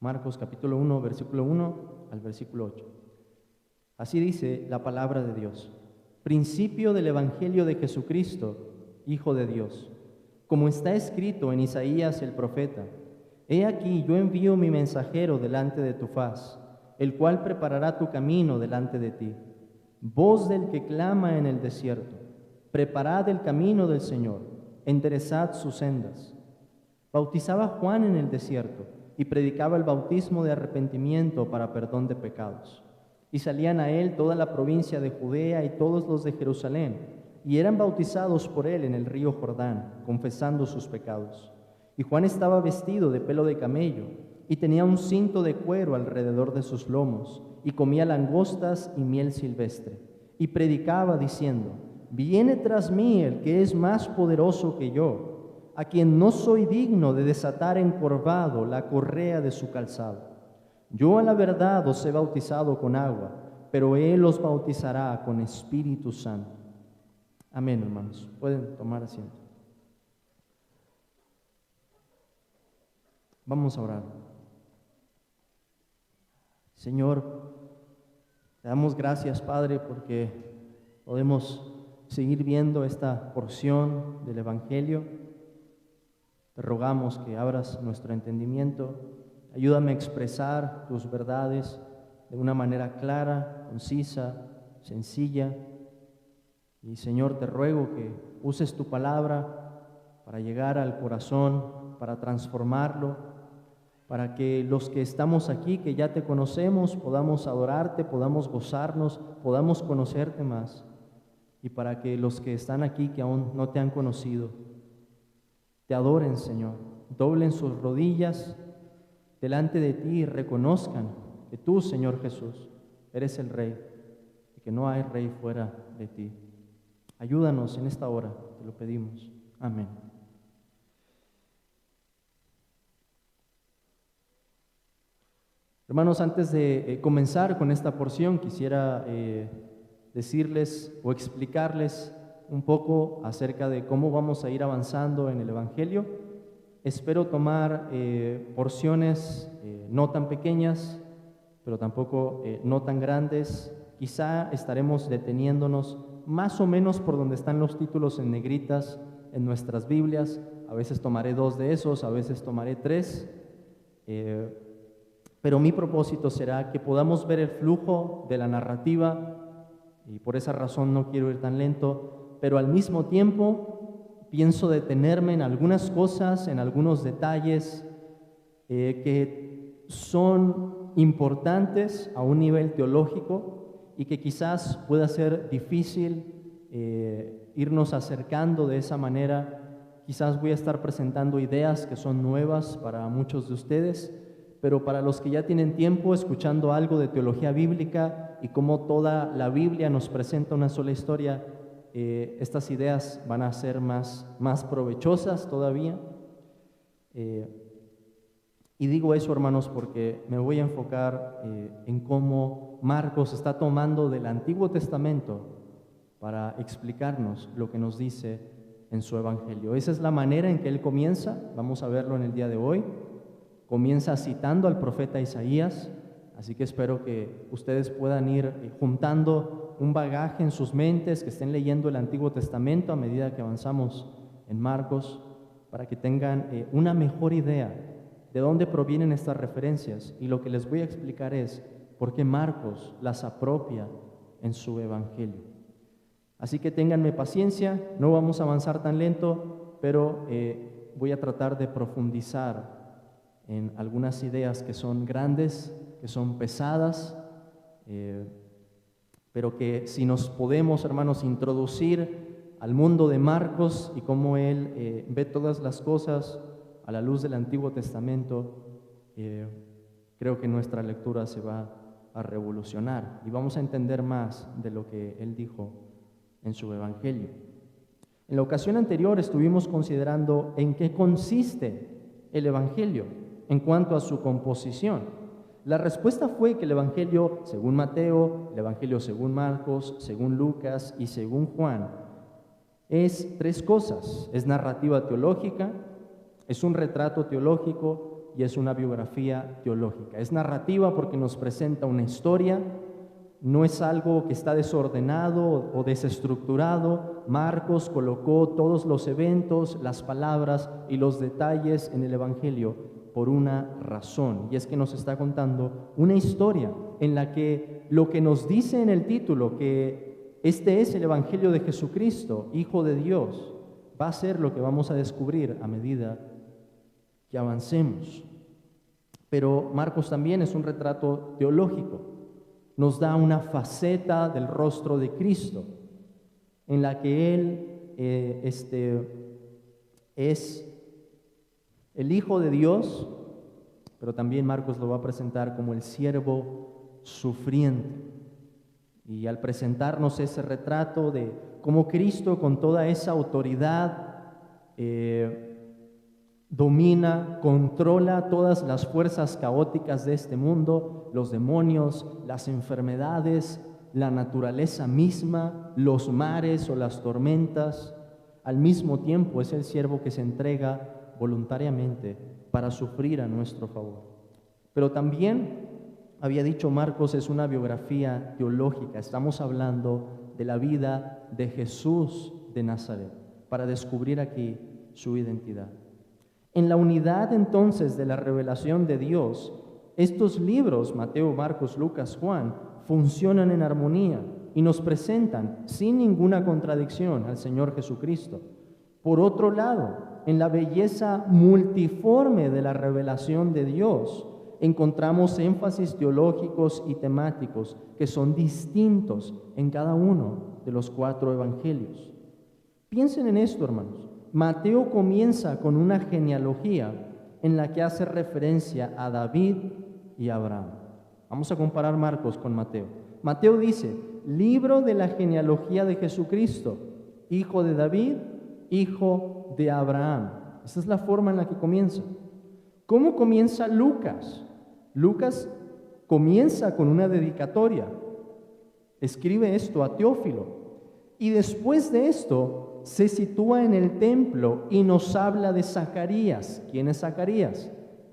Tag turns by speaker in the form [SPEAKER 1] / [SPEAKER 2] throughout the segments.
[SPEAKER 1] Marcos capítulo 1, versículo 1 al versículo 8. Así dice la palabra de Dios. Principio del Evangelio de Jesucristo, Hijo de Dios. Como está escrito en Isaías el profeta: He aquí, yo envío mi mensajero delante de tu faz, el cual preparará tu camino delante de ti. Voz del que clama en el desierto: preparad el camino del Señor, enderezad sus sendas. Bautizaba Juan en el desierto y predicaba el bautismo de arrepentimiento para perdón de pecados. Y salían a él toda la provincia de Judea y todos los de Jerusalén, y eran bautizados por él en el río Jordán, confesando sus pecados. Y Juan estaba vestido de pelo de camello, y tenía un cinto de cuero alrededor de sus lomos, y comía langostas y miel silvestre. Y predicaba diciendo: Viene tras mí el que es más poderoso que yo, a quien no soy digno de desatar encorvado la correa de su calzado. Yo a la verdad os he bautizado con agua, pero él os bautizará con Espíritu Santo. Amén, hermanos. Pueden tomar asiento. Vamos a orar. Señor, te damos gracias, Padre, porque podemos seguir viendo esta porción del Evangelio. Te rogamos que abras nuestro entendimiento. Ayúdame a expresar tus verdades de una manera clara, concisa, sencilla. Y Señor, te ruego que uses tu palabra para llegar al corazón, para transformarlo, para que los que estamos aquí, que ya te conocemos, podamos adorarte, podamos gozarnos, podamos conocerte más. Y para que los que están aquí, que aún no te han conocido, te adoren, Señor, doblen sus rodillas delante de ti y reconozcan que tú, Señor Jesús, eres el Rey y que no hay Rey fuera de ti. Ayúdanos en esta hora, te lo pedimos. Amén. Hermanos, antes de comenzar con esta porción, quisiera decirles o explicarles un poco acerca de cómo vamos a ir avanzando en el Evangelio. Espero tomar porciones no tan pequeñas, pero tampoco no tan grandes. Quizá estaremos deteniéndonos más o menos por donde están los títulos en negritas en nuestras Biblias. A veces tomaré 2 de esos, a veces tomaré 3. Pero mi propósito será que podamos ver el flujo de la narrativa, y por esa razón no quiero ir tan lento, pero al mismo tiempo pienso detenerme en algunas cosas, en algunos detalles que son importantes a un nivel teológico y que quizás pueda ser difícil irnos acercando de esa manera. Quizás voy a estar presentando ideas que son nuevas para muchos de ustedes, pero para los que ya tienen tiempo escuchando algo de teología bíblica y cómo toda la Biblia nos presenta una sola historia, estas ideas van a ser más provechosas todavía. Y digo eso, hermanos, porque me voy a enfocar en cómo Marcos está tomando del Antiguo Testamento para explicarnos lo que nos dice en su Evangelio. Esa es la manera en que él comienza, vamos a verlo en el día de hoy. Comienza citando al profeta Isaías, así que espero que ustedes puedan ir juntando un bagaje en sus mentes, que estén leyendo el Antiguo Testamento a medida que avanzamos en Marcos, para que tengan una mejor idea de dónde provienen estas referencias. Y lo que les voy a explicar es por qué Marcos las apropia en su Evangelio. Así que ténganme paciencia, no vamos a avanzar tan lento, pero voy a tratar de profundizar en algunas ideas que son grandes, que son pesadas, pero que si nos podemos, hermanos, introducir al mundo de Marcos y cómo él ve todas las cosas a la luz del Antiguo Testamento, creo que nuestra lectura se va a revolucionar y vamos a entender más de lo que él dijo en su Evangelio. En la ocasión anterior estuvimos considerando en qué consiste el Evangelio en cuanto a su composición. La respuesta fue que el Evangelio según Mateo, el Evangelio según Marcos, según Lucas y según Juan es 3 cosas. Es narrativa teológica, es un retrato teológico y es una biografía teológica. Es narrativa porque nos presenta una historia, no es algo que está desordenado o desestructurado. Marcos colocó todos los eventos, las palabras y los detalles en el Evangelio por una razón, y es que nos está contando una historia en la que lo que nos dice en el título, que este es el Evangelio de Jesucristo, Hijo de Dios, va a ser lo que vamos a descubrir a medida que avancemos. Pero Marcos también es un retrato teológico, nos da una faceta del rostro de Cristo, en la que Él es el Hijo de Dios, pero también Marcos lo va a presentar como el siervo sufriente. Y al presentarnos ese retrato de cómo Cristo, con toda esa autoridad, domina, controla todas las fuerzas caóticas de este mundo, los demonios, las enfermedades, la naturaleza misma, los mares o las tormentas. Al mismo tiempo es el siervo que se entrega voluntariamente para sufrir a nuestro favor. Pero también, había dicho Marcos, es una biografía teológica. Estamos hablando de la vida de Jesús de Nazaret, para descubrir aquí su identidad. En la unidad entonces de la revelación de Dios, estos libros, Mateo, Marcos, Lucas, Juan, funcionan en armonía y nos presentan sin ninguna contradicción al Señor Jesucristo. Por otro lado, en la belleza multiforme de la revelación de Dios, encontramos énfasis teológicos y temáticos que son distintos en cada uno de los 4 evangelios. Piensen en esto, hermanos. Mateo comienza con una genealogía en la que hace referencia a David y Abraham. Vamos a comparar Marcos con Mateo. Mateo dice, libro de la genealogía de Jesucristo, hijo de David, hijo de Abraham. Esa es la forma en la que comienza. ¿Cómo comienza Lucas? Lucas comienza con una dedicatoria. Escribe esto a Teófilo. Y después de esto se sitúa en el templo y nos habla de Zacarías. ¿Quién es Zacarías?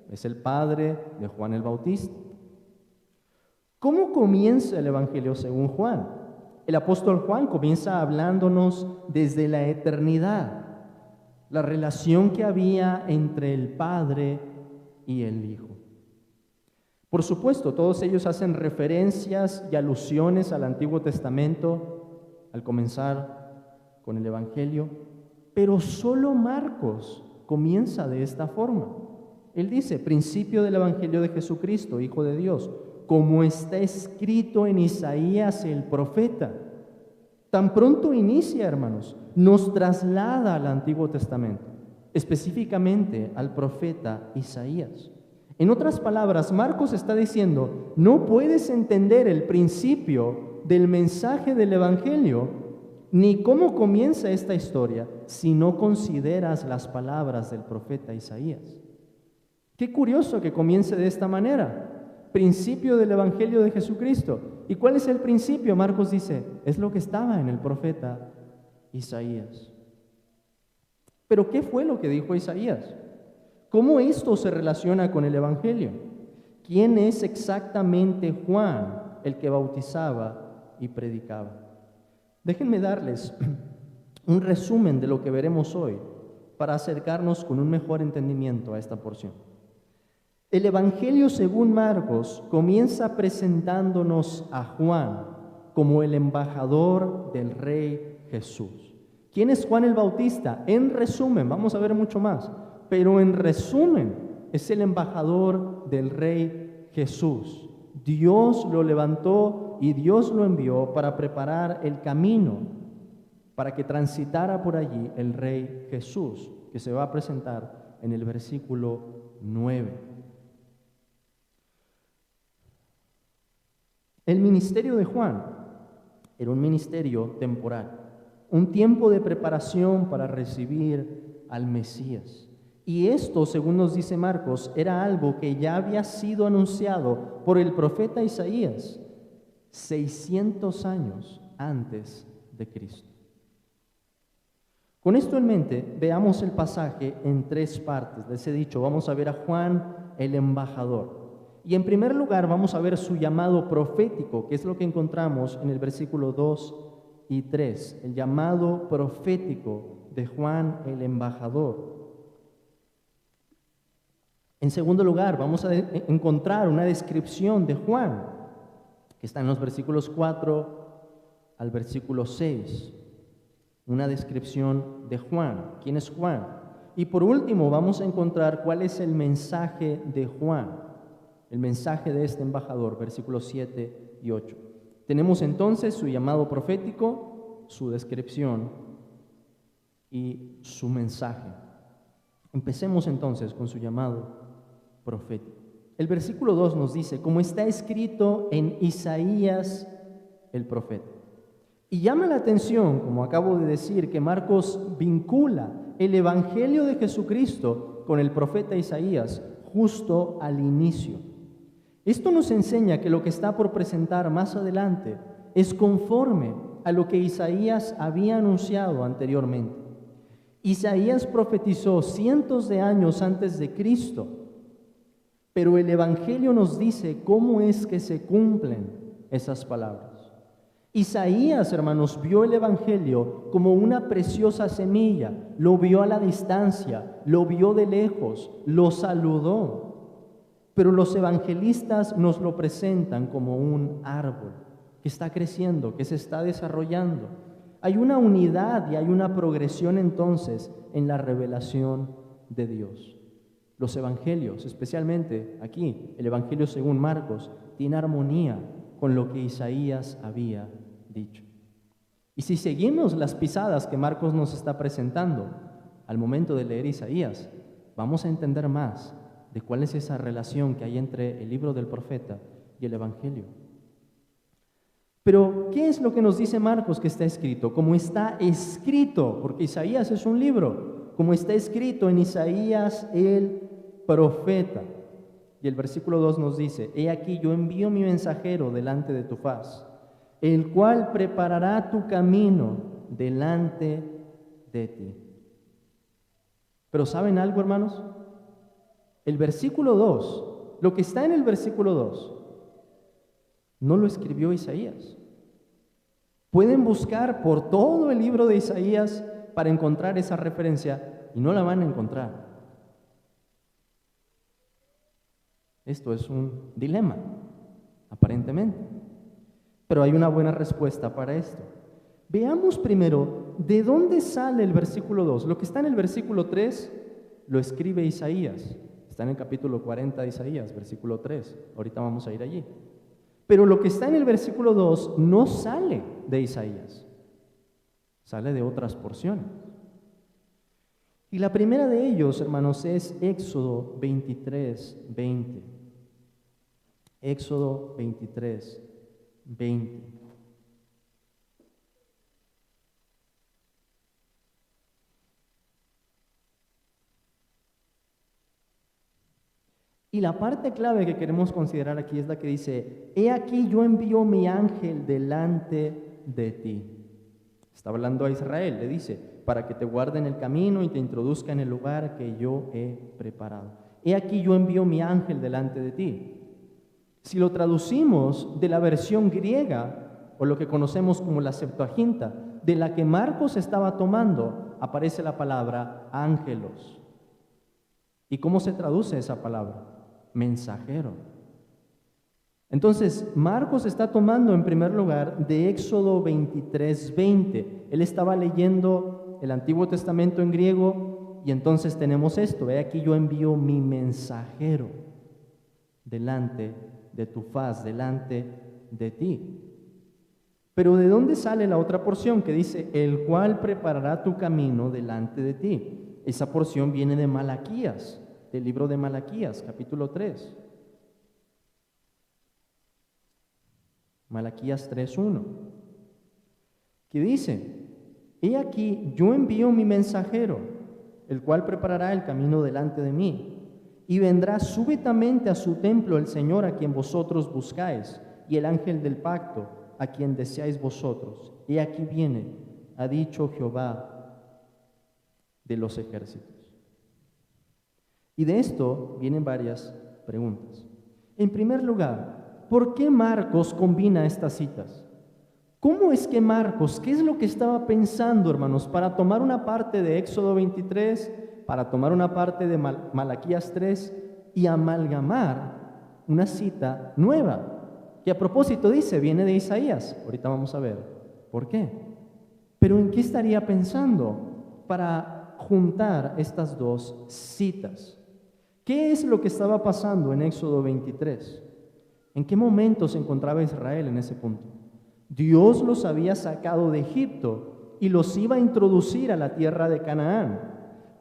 [SPEAKER 1] Es el padre de Juan el Bautista. ¿Cómo comienza el Evangelio según Juan? El apóstol Juan comienza hablándonos desde la eternidad, la relación que había entre el Padre y el Hijo. Por supuesto, todos ellos hacen referencias y alusiones al Antiguo Testamento al comenzar con el Evangelio, pero solo Marcos comienza de esta forma. Él dice, principio del Evangelio de Jesucristo, Hijo de Dios, como está escrito en Isaías el profeta. Tan pronto inicia, hermanos, nos traslada al Antiguo Testamento, específicamente al profeta Isaías. En otras palabras, Marcos está diciendo, no puedes entender el principio del mensaje del Evangelio, ni cómo comienza esta historia, si no consideras las palabras del profeta Isaías. Qué curioso que comience de esta manera. Principio del Evangelio de Jesucristo. ¿Y cuál es el principio? Marcos dice, es lo que estaba en el profeta Isaías. Pero ¿qué fue lo que dijo Isaías? ¿Cómo esto se relaciona con el Evangelio? ¿Quién es exactamente Juan, el que bautizaba y predicaba? Déjenme darles un resumen de lo que veremos hoy para acercarnos con un mejor entendimiento a esta porción. El Evangelio según Marcos comienza presentándonos a Juan como el embajador del Rey Jesús. ¿Quién es Juan el Bautista? En resumen, vamos a ver mucho más, pero en resumen es el embajador del Rey Jesús. Dios lo levantó y Dios lo envió para preparar el camino para que transitara por allí el Rey Jesús, que se va a presentar en el versículo 9. El ministerio de Juan era un ministerio temporal, un tiempo de preparación para recibir al Mesías. Y esto, según nos dice Marcos, era algo que ya había sido anunciado por el profeta Isaías 600 años antes de Cristo. Con esto en mente, veamos el pasaje en 3 partes. Les he dicho, vamos a ver a Juan el embajador. Y en primer lugar vamos a ver su llamado profético, que es lo que encontramos en el versículo 2 y 3, el llamado profético de Juan el embajador. En segundo lugar, vamos a encontrar una descripción de Juan, que está en los versículos 4 al versículo 6. Una descripción de Juan. ¿Quién es Juan? Y por último, vamos a encontrar cuál es el mensaje de Juan, el mensaje de este embajador, versículos 7 y 8. Tenemos entonces su llamado profético, su descripción y su mensaje. Empecemos entonces con su llamado profético. El versículo 2 nos dice, como está escrito en Isaías el profeta. Y llama la atención, como acabo de decir, que Marcos vincula el evangelio de Jesucristo con el profeta Isaías justo al inicio. Esto nos enseña que lo que está por presentar más adelante es conforme a lo que Isaías había anunciado anteriormente. Isaías profetizó cientos de años antes de Cristo, pero el evangelio nos dice cómo es que se cumplen esas palabras. Isaías, hermanos, vio el evangelio como una preciosa semilla, lo vio a la distancia, lo vio de lejos, lo saludó. Pero los evangelistas nos lo presentan como un árbol que está creciendo, que se está desarrollando. Hay una unidad y hay una progresión entonces en la revelación de Dios. Los evangelios, especialmente aquí, el evangelio según Marcos, tiene armonía con lo que Isaías había dicho. Y si seguimos las pisadas que Marcos nos está presentando al momento de leer Isaías, vamos a entender más de cuál es esa relación que hay entre el libro del profeta y el evangelio. Pero, ¿qué es lo que nos dice Marcos que está escrito? Como está escrito, porque Isaías es un libro, como está escrito en Isaías el profeta. Y el versículo 2 nos dice, he aquí yo envío mi mensajero delante de tu faz, el cual preparará tu camino delante de ti. Pero ¿saben algo, hermanos? El versículo 2, lo que está en el versículo 2, no lo escribió Isaías. Pueden buscar por todo el libro de Isaías para encontrar esa referencia y no la van a encontrar. Esto es un dilema, aparentemente. Pero hay una buena respuesta para esto. Veamos primero de dónde sale el versículo 2. Lo que está en el versículo 3 lo escribe Isaías. Está en el capítulo 40 de Isaías, versículo 3. Ahorita vamos a ir allí. Pero lo que está en el versículo 2 no sale de Isaías. Sale de otras porciones. Y la primera de ellos, hermanos, es Éxodo 23, 20. Éxodo 23, 20. Y la parte clave que queremos considerar aquí es la que dice, he aquí yo envío mi ángel delante de ti. Está hablando a Israel, le dice, para que te guarde en el camino y te introduzca en el lugar que yo he preparado. He aquí yo envío mi ángel delante de ti. Si lo traducimos de la versión griega, o lo que conocemos como la Septuaginta, de la que Marcos estaba tomando, aparece la palabra ángelos. ¿Y cómo se traduce esa palabra? Mensajero. Entonces, Marcos está tomando en primer lugar de Éxodo 23, 20. Él estaba leyendo el Antiguo Testamento en griego y entonces tenemos esto. He aquí yo envío mi mensajero delante de tu faz, delante de ti. Pero ¿de dónde sale la otra porción que dice, el cual preparará tu camino delante de ti? Esa porción viene de Malaquías, del libro de Malaquías, capítulo 3. Malaquías 3:1, que dice, he aquí yo envío mi mensajero, el cual preparará el camino delante de mí, y vendrá súbitamente a su templo el Señor a quien vosotros buscáis, y el ángel del pacto a quien deseáis vosotros. He aquí viene, ha dicho Jehová de los ejércitos. Y de esto vienen varias preguntas. En primer lugar, ¿por qué Marcos combina estas citas? ¿Cómo es que Marcos, qué es lo que estaba pensando, hermanos, para tomar una parte de Éxodo 23, para tomar una parte de Malaquías 3 y amalgamar una cita nueva? Que a propósito dice, viene de Isaías. Ahorita vamos a ver por qué. Pero ¿en qué estaría pensando para juntar estas dos citas? ¿Qué es lo que estaba pasando en Éxodo 23? ¿En qué momento se encontraba Israel en ese punto? Dios los había sacado de Egipto y los iba a introducir a la tierra de Canaán,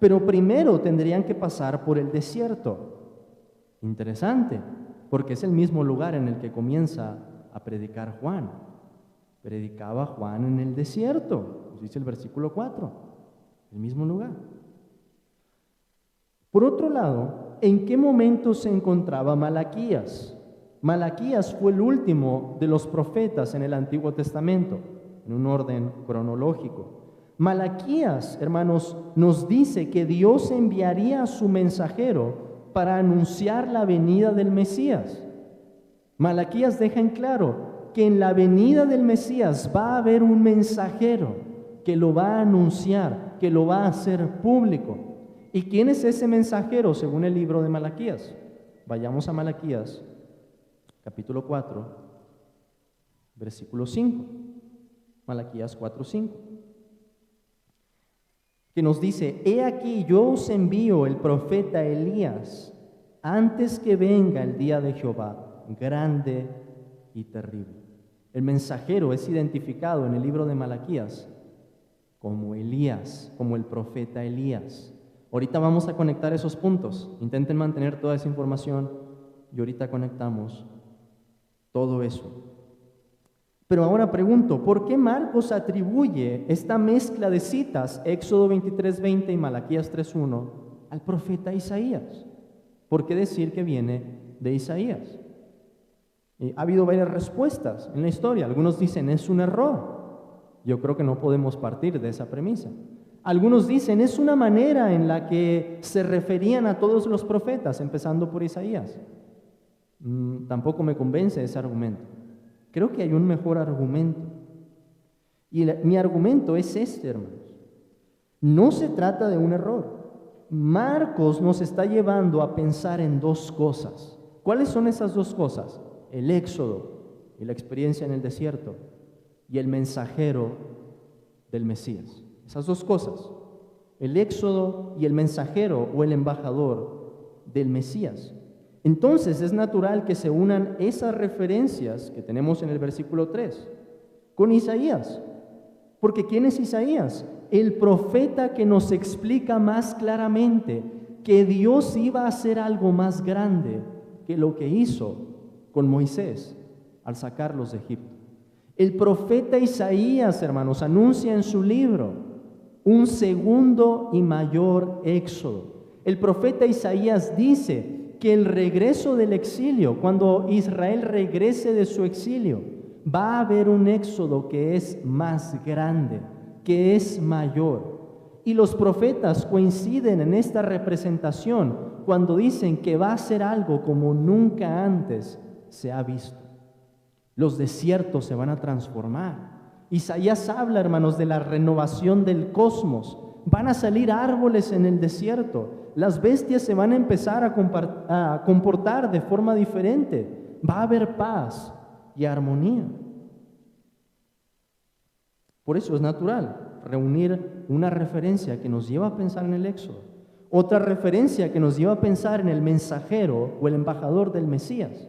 [SPEAKER 1] pero primero tendrían que pasar por el desierto. Interesante, porque es el mismo lugar en el que comienza a predicar Juan. Predicaba Juan en el desierto, nos dice el versículo 4, el mismo lugar. Por otro lado, ¿en qué momento se encontraba Malaquías? Malaquías fue el último de los profetas en el Antiguo Testamento, en un orden cronológico. Malaquías, hermanos, nos dice que Dios enviaría a su mensajero para anunciar la venida del Mesías. Malaquías deja en claro que en la venida del Mesías va a haber un mensajero que lo va a anunciar, que lo va a hacer público. ¿Y quién es ese mensajero según el libro de Malaquías? Vayamos a Malaquías, capítulo 4, versículo 5. Malaquías 4, 5. Que nos dice: He aquí yo os envío el profeta Elías antes que venga el día de Jehová, grande y terrible. El mensajero es identificado en el libro de Malaquías como Elías, como el profeta Elías. Ahorita vamos a conectar esos puntos. Intenten mantener toda esa información y ahorita conectamos todo eso. Pero ahora pregunto, ¿por qué Marcos atribuye esta mezcla de citas, Éxodo 23:20 y Malaquías 3:1, al profeta Isaías? ¿Por qué decir que viene de Isaías? Ha habido varias respuestas en la historia. Algunos dicen es un error. Yo creo que no podemos partir de esa premisa. Algunos dicen es una manera en la que se referían a todos los profetas, empezando por Isaías. Tampoco me convence ese argumento. Creo que hay un mejor argumento. Y mi argumento es este, hermanos. No se trata de un error. Marcos nos está llevando a pensar en dos cosas. ¿Cuáles son esas dos cosas? El éxodo y la experiencia en el desierto y el mensajero del Mesías. Esas dos cosas, el éxodo y el mensajero o el embajador del Mesías. Entonces es natural que se unan esas referencias que tenemos en el versículo 3 con Isaías. Porque ¿quién es Isaías? El profeta que nos explica más claramente que Dios iba a hacer algo más grande que lo que hizo con Moisés al sacarlos de Egipto. El profeta Isaías, hermanos, anuncia en su libro un segundo y mayor éxodo. El profeta Isaías dice que el regreso del exilio, cuando Israel regrese de su exilio, va a haber un éxodo que es más grande, que es mayor. Y los profetas coinciden en esta representación cuando dicen que va a ser algo como nunca antes se ha visto. Los desiertos se van a transformar. Isaías habla, hermanos, de la renovación del cosmos. Van a salir árboles en el desierto. Las bestias se van a empezar a comportar de forma diferente. Va a haber paz y armonía. Por eso es natural reunir una referencia que nos lleva a pensar en el Éxodo, otra referencia que nos lleva a pensar en el mensajero o el embajador del Mesías,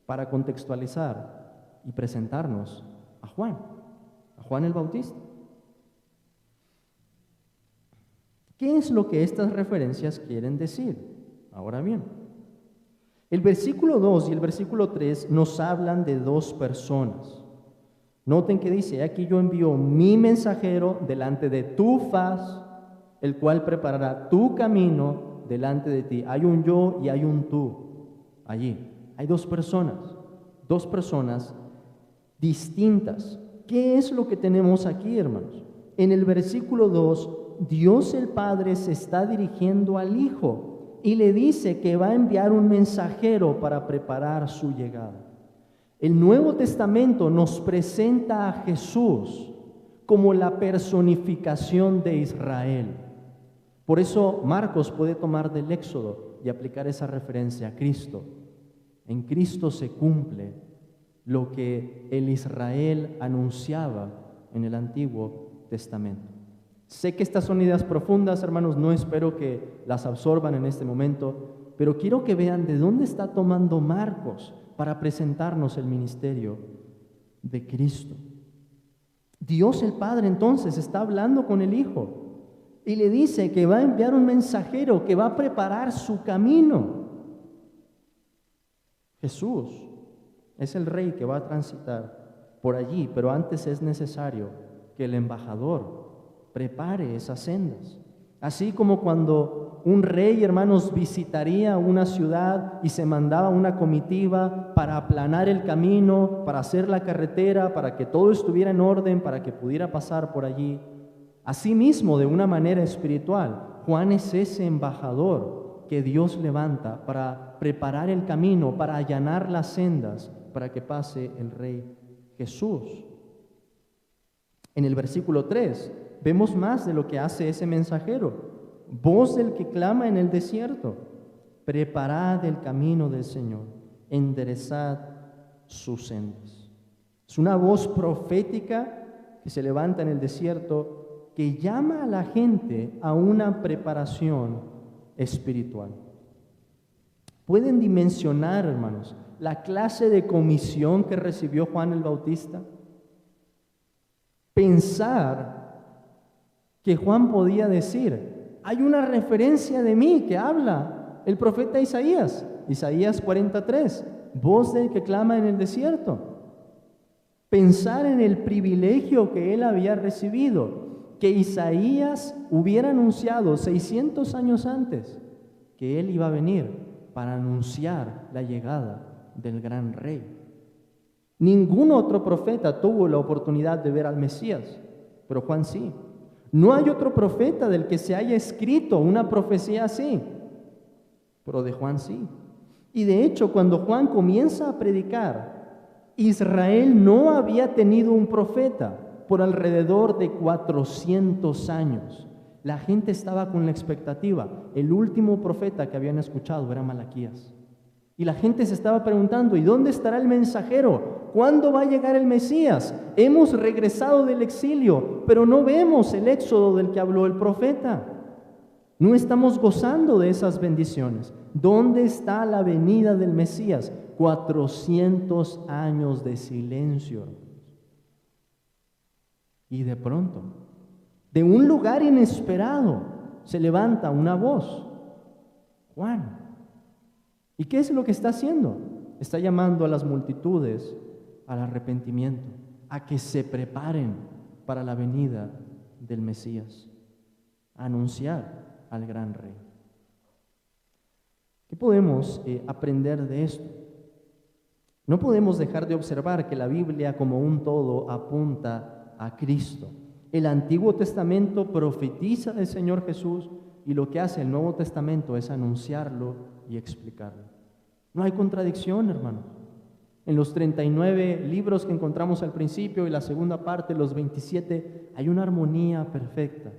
[SPEAKER 1] para contextualizar y presentarnos a Juan el Bautista. ¿Qué es lo que estas referencias quieren decir? Ahora bien, el versículo 2 y el versículo 3 nos hablan de dos personas. Noten que dice: aquí yo envío mi mensajero delante de tu faz, el cual preparará tu camino delante de ti. Hay un yo y hay un tú allí. Hay dos personas distintas. ¿Qué es lo que tenemos aquí, hermanos? En el versículo 2, Dios el Padre se está dirigiendo al Hijo y le dice que va a enviar un mensajero para preparar su llegada. El Nuevo Testamento nos presenta a Jesús como la personificación de Israel. Por eso Marcos puede tomar del Éxodo y aplicar esa referencia a Cristo. En Cristo se cumple lo que el Israel anunciaba en el Antiguo Testamento. Sé que estas son ideas profundas, hermanos, no espero que las absorban en este momento, pero quiero que vean de dónde está tomando Marcos para presentarnos el ministerio de Cristo. Dios el Padre entonces está hablando con el Hijo y le dice que va a enviar un mensajero que va a preparar su camino. Jesús es el Rey que va a transitar por allí, pero antes es necesario que el embajador prepare esas sendas. Así como cuando un rey, hermanos, visitaría una ciudad y se mandaba una comitiva para aplanar el camino, para hacer la carretera, para que todo estuviera en orden, para que pudiera pasar por allí. Asimismo, de una manera espiritual, Juan es ese embajador que Dios levanta para preparar el camino, para allanar las sendas, para que pase el Rey Jesús. En el versículo 3 vemos más de lo que hace ese mensajero. Voz del que clama en el desierto, preparad el camino del Señor, enderezad sus sendas. Es una voz profética que se levanta en el desierto, que llama a la gente a una preparación espiritual. ¿Pueden dimensionar, hermanos, la clase de comisión que recibió Juan el Bautista? Pensar que Juan podía decir: hay una referencia de mí que habla el profeta Isaías, Isaías 43, voz del que clama en el desierto. Pensar en el privilegio que él había recibido, que Isaías hubiera anunciado 600 años antes que él iba a venir para anunciar la llegada del gran rey. Ningún otro profeta tuvo la oportunidad de ver al Mesías, pero Juan sí. No hay otro profeta del que se haya escrito una profecía así, pero de Juan sí. Y de hecho, cuando Juan comienza a predicar, Israel no había tenido un profeta por alrededor de 400 años. La gente estaba con la expectativa. El último profeta que habían escuchado era Malaquías. Y la gente se estaba preguntando: ¿y dónde estará el mensajero? ¿Cuándo va a llegar el Mesías? Hemos regresado del exilio, pero no vemos el éxodo del que habló el profeta. No estamos gozando de esas bendiciones. ¿Dónde está la venida del Mesías? 400 años de silencio. Y de pronto, de un lugar inesperado, se levanta una voz: Juan. ¿Y qué es lo que está haciendo? Está llamando a las multitudes al arrepentimiento, a que se preparen para la venida del Mesías, a anunciar al gran Rey. ¿Qué podemos aprender de esto? No podemos dejar de observar que la Biblia como un todo apunta a Cristo. El Antiguo Testamento profetiza del Señor Jesús y lo que hace el Nuevo Testamento es anunciarlo y explicarlo. No hay contradicción, hermano. En los 39 libros que encontramos al principio y la segunda parte, los 27, hay una armonía perfecta.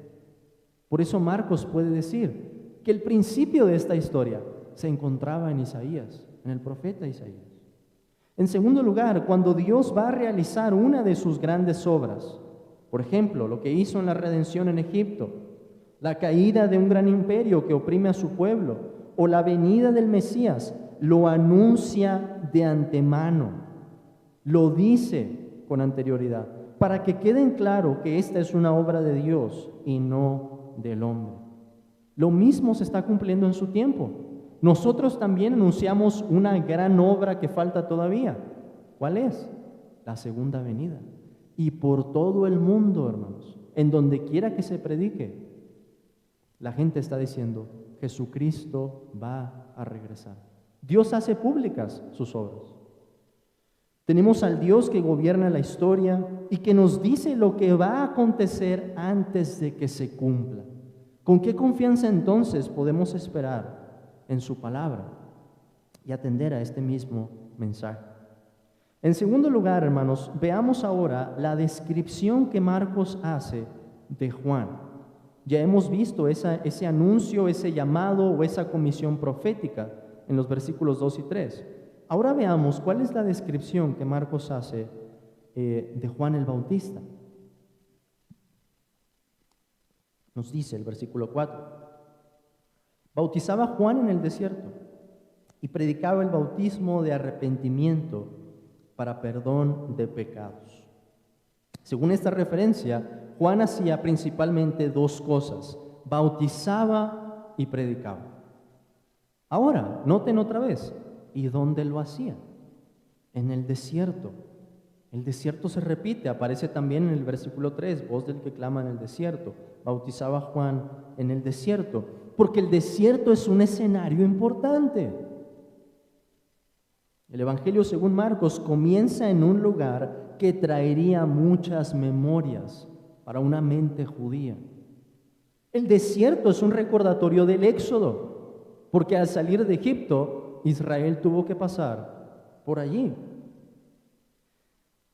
[SPEAKER 1] Por eso Marcos puede decir que el principio de esta historia se encontraba en Isaías, en el profeta Isaías. En segundo lugar, cuando Dios va a realizar una de sus grandes obras, por ejemplo, lo que hizo en la redención en Egipto, la caída de un gran imperio que oprime a su pueblo, o la venida del Mesías, lo anuncia de antemano, lo dice con anterioridad, para que quede claro que esta es una obra de Dios y no del hombre. Lo mismo se está cumpliendo en su tiempo. Nosotros también anunciamos una gran obra que falta todavía. ¿Cuál es? La segunda venida. Y por todo el mundo, hermanos, en donde quiera que se predique, la gente está diciendo: Jesucristo va a regresar. Dios hace públicas sus obras. Tenemos al Dios que gobierna la historia y que nos dice lo que va a acontecer antes de que se cumpla. ¿Con qué confianza entonces podemos esperar en su palabra y atender a este mismo mensaje. En segundo lugar, hermanos, veamos ahora la descripción que Marcos hace de Juan. Ya hemos visto ese anuncio, ese llamado o esa comisión profética en los versículos 2 y 3. Ahora veamos cuál es la descripción que Marcos hace de Juan el Bautista. Nos dice el versículo 4: bautizaba Juan en el desierto y predicaba el bautismo de arrepentimiento para perdón de pecados. Según esta referencia, Juan hacía principalmente dos cosas: bautizaba y predicaba. Ahora, noten otra vez, ¿y dónde lo hacía? En el desierto. El desierto se repite, aparece también en el versículo 3, voz del que clama en el desierto. Bautizaba Juan en el desierto, porque el desierto es un escenario importante. El Evangelio según Marcos comienza en un lugar que traería muchas memorias para una mente judía. El desierto es un recordatorio del Éxodo, porque al salir de Egipto, Israel tuvo que pasar por allí.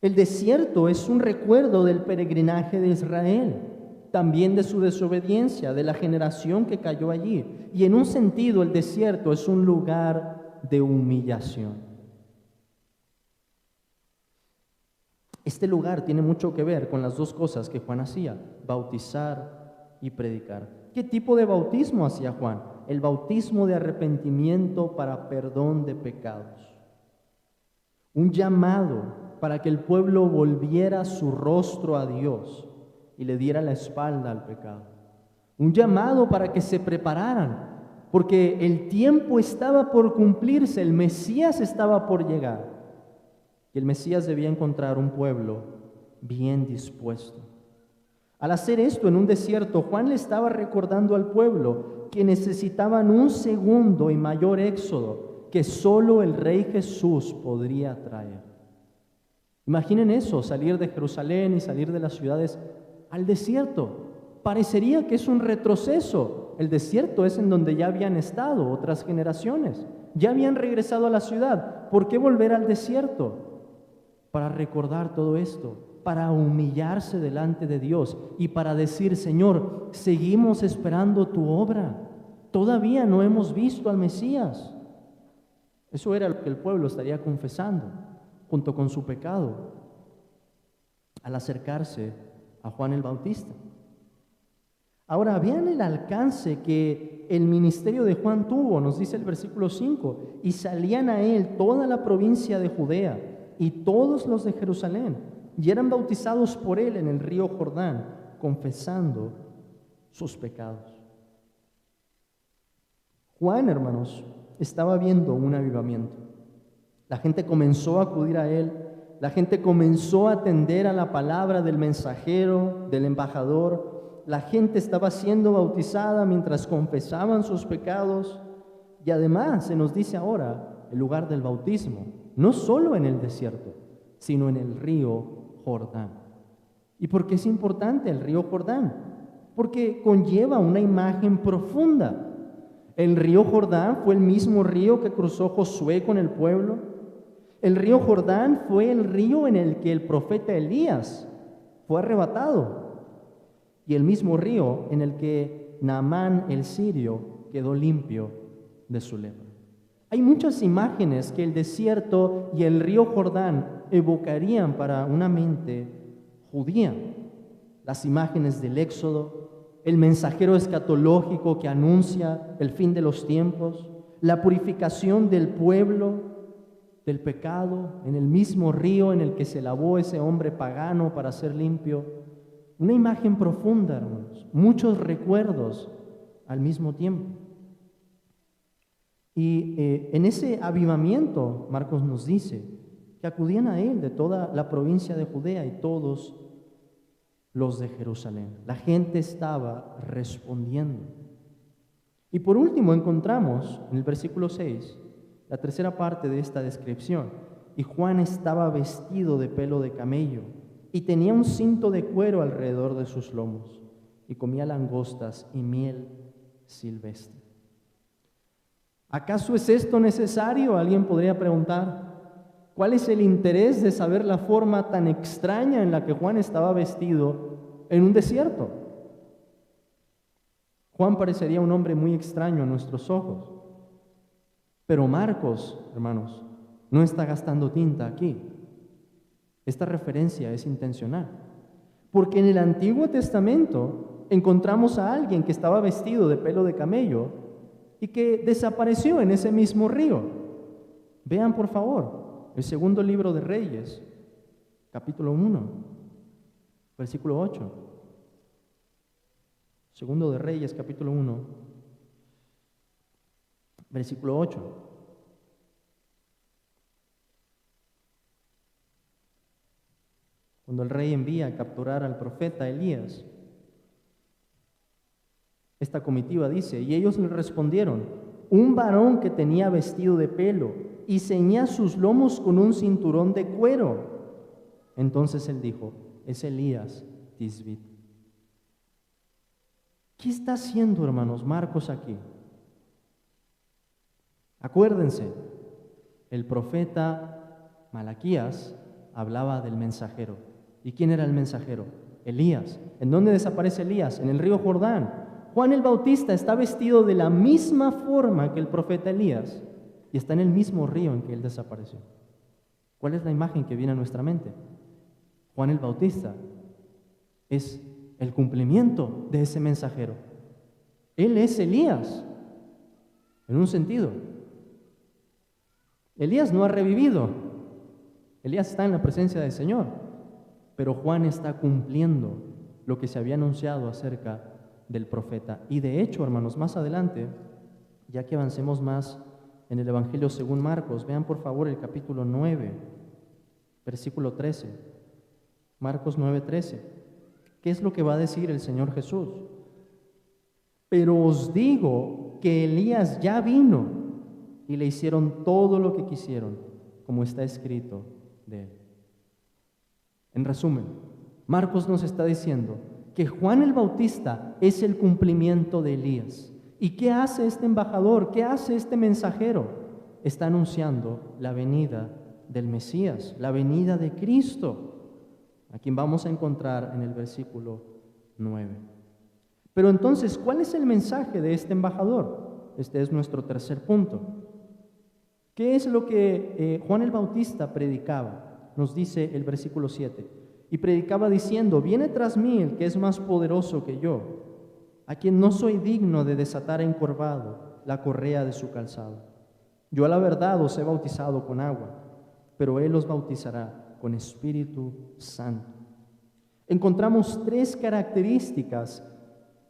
[SPEAKER 1] El desierto es un recuerdo del peregrinaje de Israel, también de su desobediencia, de la generación que cayó allí. Y en un sentido, el desierto es un lugar de humillación. Este lugar tiene mucho que ver con las dos cosas que Juan hacía: bautizar y predicar. ¿Qué tipo de bautismo hacía Juan? El bautismo de arrepentimiento para perdón de pecados. Un llamado para que el pueblo volviera su rostro a Dios y le diera la espalda al pecado. Un llamado para que se prepararan, porque el tiempo estaba por cumplirse, el Mesías estaba por llegar. Y el Mesías debía encontrar un pueblo bien dispuesto. Al hacer esto en un desierto, Juan le estaba recordando al pueblo que necesitaban un segundo y mayor éxodo que solo el Rey Jesús podría traer. Imaginen eso, salir de Jerusalén y salir de las ciudades al desierto. Parecería que es un retroceso. El desierto es en donde ya habían estado otras generaciones. Ya habían regresado a la ciudad. ¿Por qué volver al desierto? Para recordar todo esto, para humillarse delante de Dios y para decir: Señor, seguimos esperando tu obra. Todavía no hemos visto al Mesías. Eso era lo que el pueblo estaría confesando junto con su pecado al acercarse a Juan el Bautista. Ahora vean el alcance que el ministerio de Juan tuvo. Nos dice el versículo 5: y salían a él toda la provincia de Judea y todos los de Jerusalén, y eran bautizados por él en el río Jordán, confesando sus pecados. Juan, hermanos, estaba viendo un avivamiento. La gente comenzó a acudir a él, la gente comenzó a atender a la palabra del mensajero, del embajador. La gente estaba siendo bautizada mientras confesaban sus pecados. Y además se nos dice ahora el lugar del bautismo, no solo en el desierto, sino en el río Jordán. ¿Y por qué es importante el río Jordán? Porque conlleva una imagen profunda. El río Jordán fue el mismo río que cruzó Josué con el pueblo. El río Jordán fue el río en el que el profeta Elías fue arrebatado. Y el mismo río en el que Naamán el sirio quedó limpio de su lepra. Hay muchas imágenes que el desierto y el río Jordán evocarían para una mente judía. Las imágenes del Éxodo, el mensajero escatológico que anuncia el fin de los tiempos, la purificación del pueblo del pecado en el mismo río en el que se lavó ese hombre pagano para ser limpio. Una imagen profunda, hermanos, muchos recuerdos al mismo tiempo. Y en ese avivamiento, Marcos nos dice que acudían a él de toda la provincia de Judea y todos los de Jerusalén. La gente estaba respondiendo. Y por último encontramos en el versículo 6 la tercera parte de esta descripción. Y Juan estaba vestido de pelo de camello y tenía un cinto de cuero alrededor de sus lomos y comía langostas y miel silvestre. ¿Acaso es esto necesario? Alguien podría preguntar. ¿Cuál es el interés de saber la forma tan extraña en la que Juan estaba vestido en un desierto? Juan parecería un hombre muy extraño a nuestros ojos. Pero Marcos, hermanos, no está gastando tinta aquí. Esta referencia es intencional. Porque en el Antiguo Testamento encontramos a alguien que estaba vestido de pelo de camello y que desapareció en ese mismo río. Vean, por favor, el segundo libro de Reyes, capítulo 1, versículo 8. Segundo de Reyes, capítulo 1, versículo 8. Cuando el rey envía a capturar al profeta Elías, esta comitiva dice, y ellos le respondieron, un varón que tenía vestido de pelo y ceñía sus lomos con un cinturón de cuero. Entonces él dijo, es Elías Tisbit. ¿Qué está haciendo, hermanos, Marcos aquí? Acuérdense, el profeta Malaquías hablaba del mensajero. ¿Y quién era el mensajero? Elías. ¿En dónde desaparece Elías? En el río Jordán. Juan el Bautista está vestido de la misma forma que el profeta Elías y está en el mismo río en que él desapareció. ¿Cuál es la imagen que viene a nuestra mente? Juan el Bautista es el cumplimiento de ese mensajero. Él es Elías, en un sentido. Elías no ha revivido. Elías está en la presencia del Señor, pero Juan está cumpliendo lo que se había anunciado acerca del profeta. Y de hecho, hermanos, más adelante, ya que avancemos más en el Evangelio según Marcos, vean por favor el capítulo 9, versículo 13. Marcos 9:13. ¿Qué es lo que va a decir el Señor Jesús? Pero os digo que Elías ya vino y le hicieron todo lo que quisieron, como está escrito de él. En resumen, Marcos nos está diciendo que Juan el Bautista es el cumplimiento de Elías. ¿Y qué hace este embajador? ¿Qué hace este mensajero? Está anunciando la venida del Mesías, la venida de Cristo, a quien vamos a encontrar en el versículo 9. Pero entonces, ¿cuál es el mensaje de este embajador? Este es nuestro tercer punto. ¿Qué es lo que Juan el Bautista predicaba? Nos dice el versículo 7. Y predicaba diciendo, viene tras mí el que es más poderoso que yo, a quien no soy digno de desatar encorvado la correa de su calzado. Yo a la verdad os he bautizado con agua, pero él os bautizará con Espíritu Santo. Encontramos tres características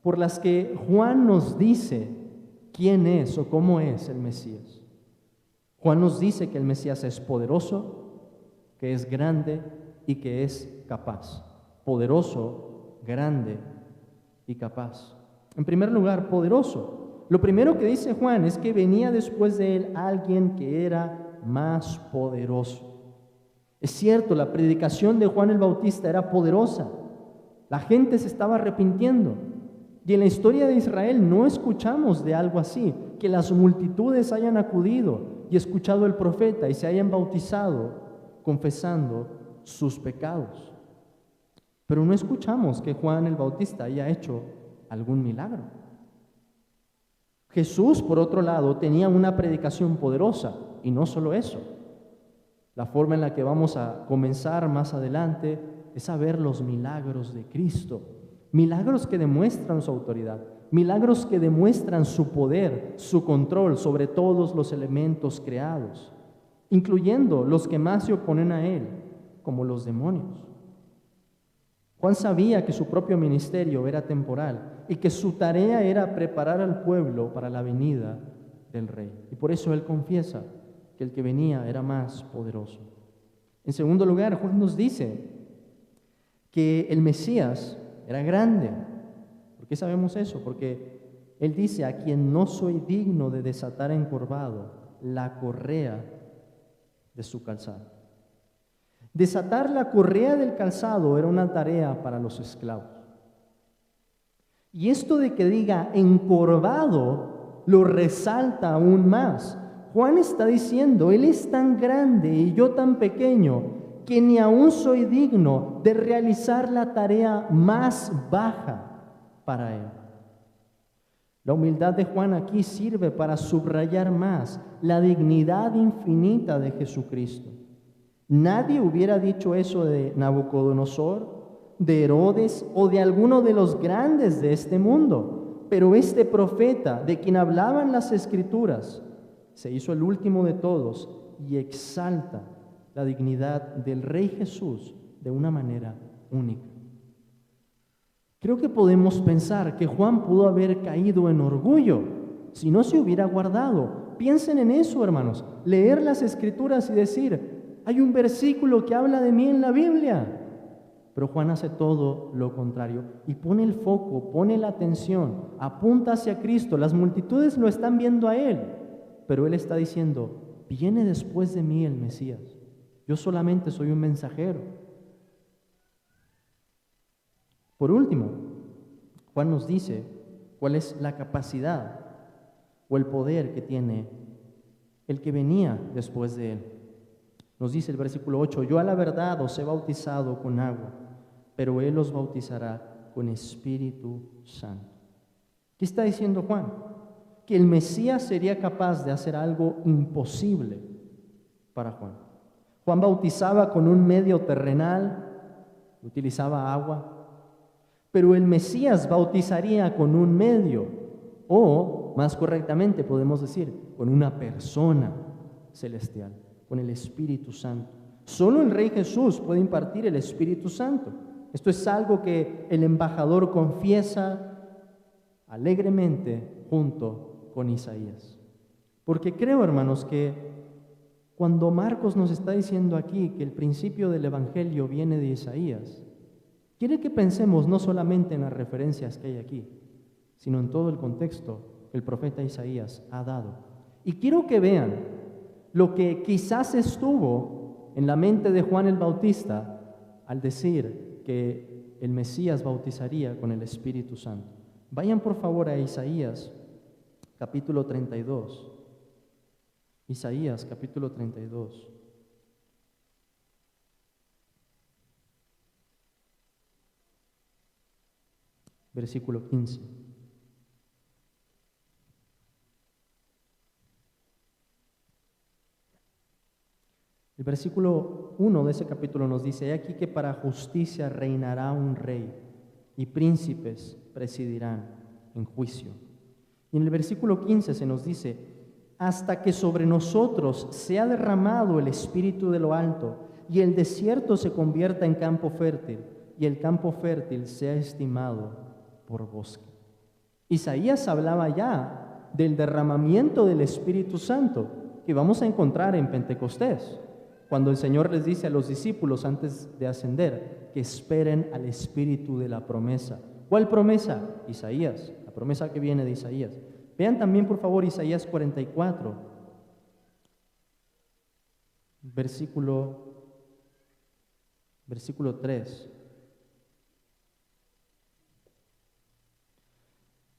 [SPEAKER 1] por las que Juan nos dice quién es o cómo es el Mesías. Juan nos dice que el Mesías es poderoso, que es grande y que es capaz. Poderoso, grande y capaz. En primer lugar, poderoso. Lo primero que dice Juan es que venía después de él alguien que era más poderoso. Es cierto, la predicación de Juan el Bautista era poderosa. La gente se estaba arrepintiendo. Y en la historia de Israel no escuchamos de algo así, que las multitudes hayan acudido y escuchado al profeta y se hayan bautizado confesando sus pecados. Pero no escuchamos que Juan el Bautista haya hecho algún milagro. Jesús, por otro lado, tenía una predicación poderosa, y no solo eso. La forma en la que vamos a comenzar más adelante es a ver los milagros de Cristo. Milagros que demuestran su autoridad, milagros que demuestran su poder, su control sobre todos los elementos creados, incluyendo los que más se oponen a él, como los demonios. Juan sabía que su propio ministerio era temporal y que su tarea era preparar al pueblo para la venida del Rey. Y por eso él confiesa que el que venía era más poderoso. En segundo lugar, Juan nos dice que el Mesías era grande. ¿Por qué sabemos eso? Porque él dice, a quien no soy digno de desatar encorvado la correa de su calzado. Desatar la correa del calzado era una tarea para los esclavos. Y esto de que diga encorvado lo resalta aún más. Juan está diciendo, Él es tan grande y yo tan pequeño, que ni aún soy digno de realizar la tarea más baja para Él. La humildad de Juan aquí sirve para subrayar más la dignidad infinita de Jesucristo. Nadie hubiera dicho eso de Nabucodonosor, de Herodes o de alguno de los grandes de este mundo. Pero este profeta, de quien hablaban las Escrituras, se hizo el último de todos y exalta la dignidad del Rey Jesús de una manera única. Creo que podemos pensar que Juan pudo haber caído en orgullo si no se hubiera guardado. Piensen en eso, hermanos. Leer las Escrituras y decir, hay un versículo que habla de mí en la Biblia. Pero Juan hace todo lo contrario y pone el foco, pone la atención, apunta hacia Cristo. Las multitudes lo están viendo a Él, pero Él está diciendo, viene después de mí el Mesías. Yo solamente soy un mensajero. Por último, Juan nos dice cuál es la capacidad o el poder que tiene el que venía después de Él. Nos dice el versículo 8, yo a la verdad os he bautizado con agua, pero Él os bautizará con Espíritu Santo. ¿Qué está diciendo Juan? Que el Mesías sería capaz de hacer algo imposible para Juan. Juan bautizaba con un medio terrenal, utilizaba agua, pero el Mesías bautizaría con un medio, o más correctamente podemos decir, con una persona celestial, con el Espíritu Santo. Solo el Rey Jesús puede impartir el Espíritu Santo. Esto es algo que el embajador confiesa alegremente junto con Isaías. Porque creo, hermanos, que cuando Marcos nos está diciendo aquí que el principio del Evangelio viene de Isaías, quiere que pensemos no solamente en las referencias que hay aquí, sino en todo el contexto que el profeta Isaías ha dado. Y quiero que vean lo que quizás estuvo en la mente de Juan el Bautista al decir que el Mesías bautizaría con el Espíritu Santo. Vayan por favor a Isaías capítulo 32. Isaías capítulo 32. Versículo 15. El versículo 1 de ese capítulo nos dice, he aquí que para justicia reinará un rey y príncipes presidirán en juicio. Y en el versículo 15 se nos dice, hasta que sobre nosotros sea derramado el Espíritu de lo alto y el desierto se convierta en campo fértil y el campo fértil sea estimado por bosque. Isaías hablaba ya del derramamiento del Espíritu Santo que vamos a encontrar en Pentecostés, cuando el Señor les dice a los discípulos antes de ascender que esperen al Espíritu de la promesa. ¿Cuál promesa? Isaías, la promesa que viene de Isaías. Vean también por favor Isaías 44, versículo 3.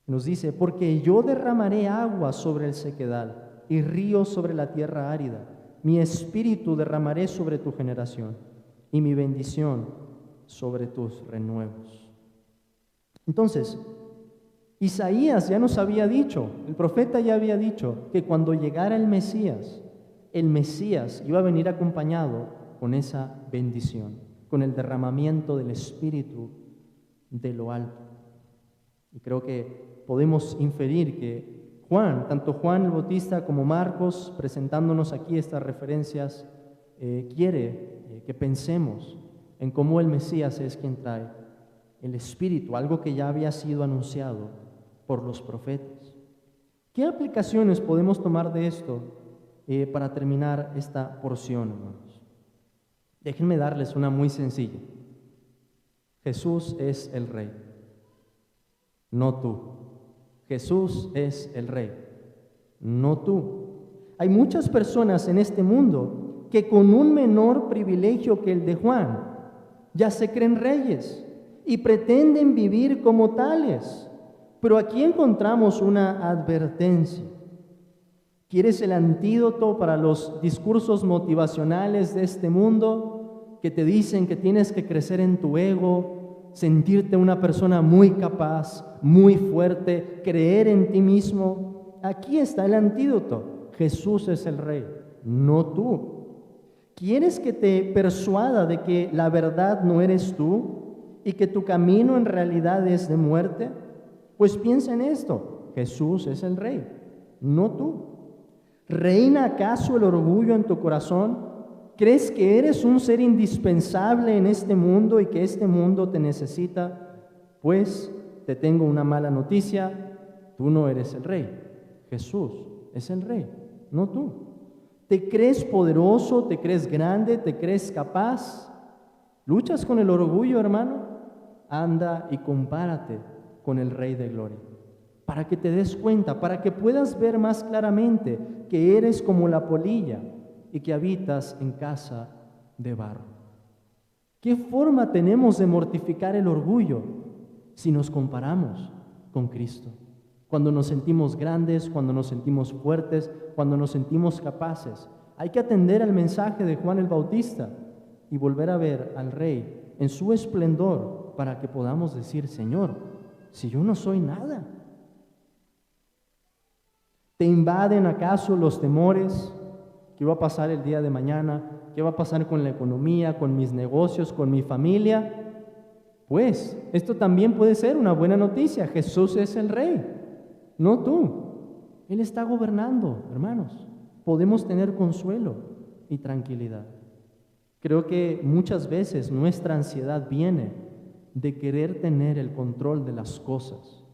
[SPEAKER 1] Nos dice, porque yo derramaré agua sobre el sequedal y ríos sobre la tierra árida. Mi espíritu derramaré sobre tu generación y mi bendición sobre tus renuevos. Entonces, Isaías ya nos había dicho, el profeta ya había dicho que cuando llegara el Mesías iba a venir acompañado con esa bendición, con el derramamiento del Espíritu de lo alto. Y creo que podemos inferir que tanto Juan el Bautista como Marcos, presentándonos aquí estas referencias, quiere que pensemos en cómo el Mesías es quien trae el Espíritu, algo que ya había sido anunciado por los profetas. ¿Qué aplicaciones podemos tomar de esto para terminar esta porción, hermanos? Déjenme darles una muy sencilla. Jesús es el Rey, no tú. Jesús es el Rey, no tú. Hay muchas personas en este mundo que con un menor privilegio que el de Juan ya se creen reyes y pretenden vivir como tales. Pero aquí encontramos una advertencia. ¿Quieres el antídoto para los discursos motivacionales de este mundo que te dicen que tienes que crecer en tu ego, sentirte una persona muy capaz, muy fuerte, creer en ti mismo? Aquí está el antídoto. Jesús es el Rey, no tú. ¿Quieres que te persuada de que la verdad no eres tú y que tu camino en realidad es de muerte? Pues piensa en esto: Jesús es el Rey, no tú. ¿Reina acaso el orgullo en tu corazón? ¿Crees que eres un ser indispensable en este mundo y que este mundo te necesita? Pues te tengo una mala noticia: tú no eres el Rey, Jesús es el Rey, no tú. ¿Te crees poderoso? ¿Te crees grande? ¿Te crees capaz? ¿Luchas con el orgullo, hermano? Anda y compárate con el Rey de Gloria, para que te des cuenta, para que puedas ver más claramente que eres como la polilla y que habitas en casa de barro. ¿Qué forma tenemos de mortificar el orgullo si nos comparamos con Cristo? Cuando nos sentimos grandes, cuando nos sentimos fuertes, cuando nos sentimos capaces. Hay que atender al mensaje de Juan el Bautista y volver a ver al Rey en su esplendor para que podamos decir: Señor, si yo no soy nada. ¿Te invaden acaso los temores? ¿Qué va a pasar el día de mañana? ¿Qué va a pasar con la economía, con mis negocios, con mi familia? Pues esto también puede ser una buena noticia. Jesús es el Rey, no tú. Él está gobernando, hermanos. Podemos tener consuelo y tranquilidad. Creo que muchas veces nuestra ansiedad viene de querer tener el control de las cosas,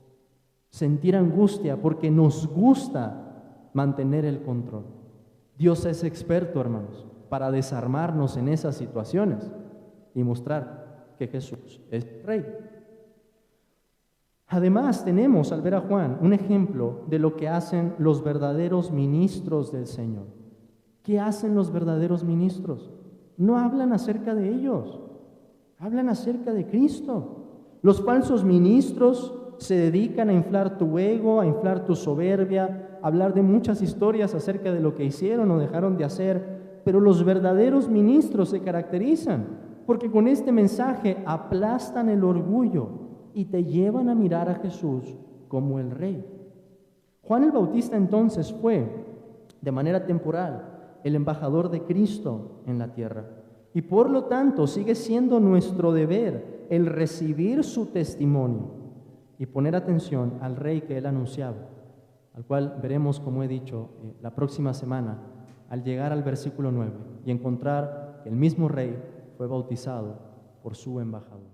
[SPEAKER 1] sentir angustia porque nos gusta mantener el control. Dios es experto, hermanos, para desarmarnos en esas situaciones y mostrar que Jesús es Rey. Además, tenemos al ver a Juan un ejemplo de lo que hacen los verdaderos ministros del Señor. ¿Qué hacen los verdaderos ministros? No hablan acerca de ellos, hablan acerca de Cristo. Los falsos ministros se dedican a inflar tu ego, a inflar tu soberbia, a hablar de muchas historias acerca de lo que hicieron o dejaron de hacer, pero los verdaderos ministros se caracterizan porque con este mensaje aplastan el orgullo y te llevan a mirar a Jesús como el Rey. Juan el Bautista entonces fue, de manera temporal, el embajador de Cristo en la tierra. Y por lo tanto sigue siendo nuestro deber el recibir su testimonio y poner atención al Rey que él anunciaba, al cual veremos, como he dicho, la próxima semana, al llegar al versículo 9 y encontrar que el mismo Rey fue bautizado por su embajador.